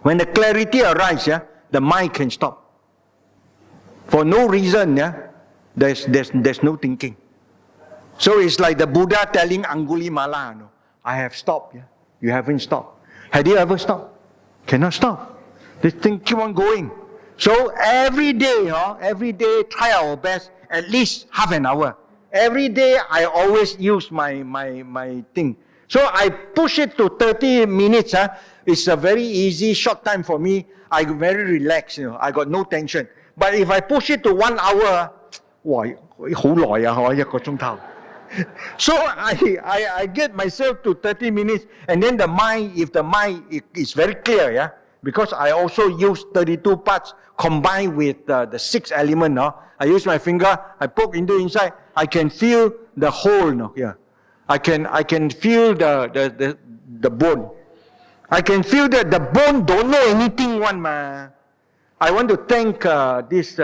When the clarity arises, yeah, the mind can stop. For no reason, yeah, there's no thinking. So it's like the Buddha telling Angulimala, no, I have stopped. Yeah? You haven't stopped. Had you ever stopped? Cannot stop. This thing keep on going. So every day, try our best, at least half an hour. Every day, I always use my thing. So I push it to 30 minutes. It's a very easy, short time for me. I'm very relaxed. I got no tension. But if I push it to 1 hour, so I get myself to 30 minutes, and then the mind, if the mind is very clear, yeah, because I also use 32 parts combined with the 6 elements. No? I use my finger, I poke into inside, I can feel the hole. No? Yeah. I can feel the bone. I can feel that the bone don't know anything one ma. I want to thank this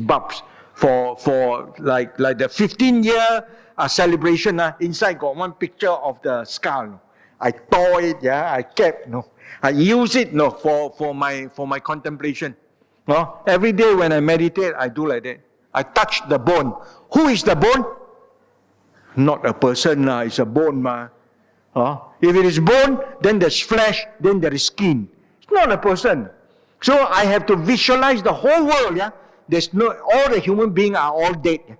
BUBS for like the 15-year celebration. Inside got one picture of the skull. I tore it, yeah. I kept, no. I use it, no, for my contemplation. No, every day when I meditate, I do like that. I touch the bone. Who is the bone? Not a person, it's a bone, ma. If it is bone, then there's flesh, then there is skin. It's not a person. So I have to visualize the whole world, yeah. All the human beings are all dead.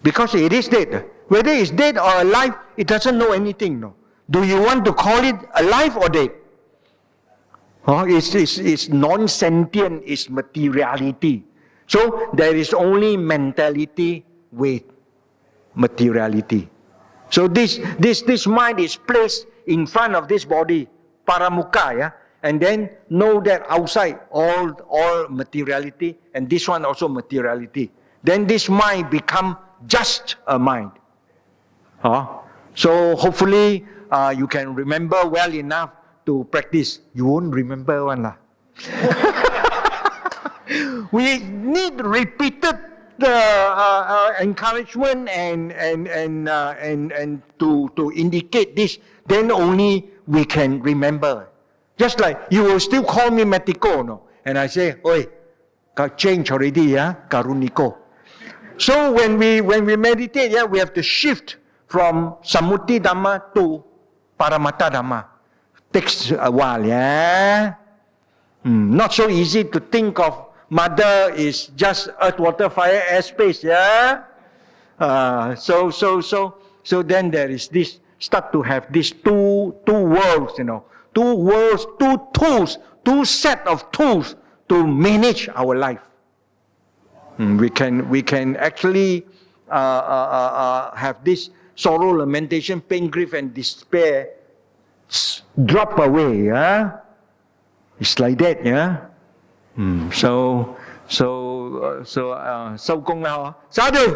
Because it is dead. Whether it's dead or alive, it doesn't know anything, no. Do you want to call it alive or dead? It's non-sentient, it's materiality. So there is only mentality with materiality. So this mind is placed in front of this body, paramukha, yeah? And then know that outside all materiality, and this one also materiality. Then this mind become just a mind. So hopefully you can remember well enough to practice. You won't remember one lah. We need repeated encouragement and to indicate this. Then only we can remember. Just like you will still call me Mettiko, no? And I say, oi, change already, yeah, Karuniko. So when we meditate, yeah, we have to shift from Samuti Dhamma to Paramata Dhamma. Takes a while, yeah. Not so easy to think of mother is just earth, water, fire, air, space, yeah. So then there is this, start to have these two worlds, you know. 2 worlds, 2 tools, 2 set of tools to manage our life. We can actually have this sorrow, lamentation, pain, grief, and despair drop away. Yeah, it's like that. Yeah. So 收工啦，嗬，sadhu。